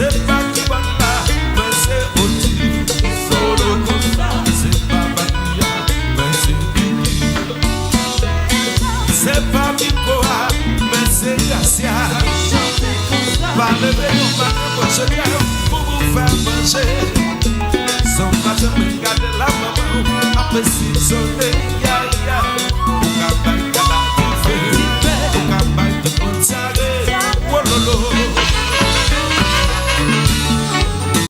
c'est pas qui va là, mais c'est Oti. Solo comme ça, c'est pas Bagay, mais c'est Bini. C'est pas Mikoa, mais c'est Gracia. Pas lever nos mains pour vous faire manger. Sans pas jamais garder la maman, après si sonner.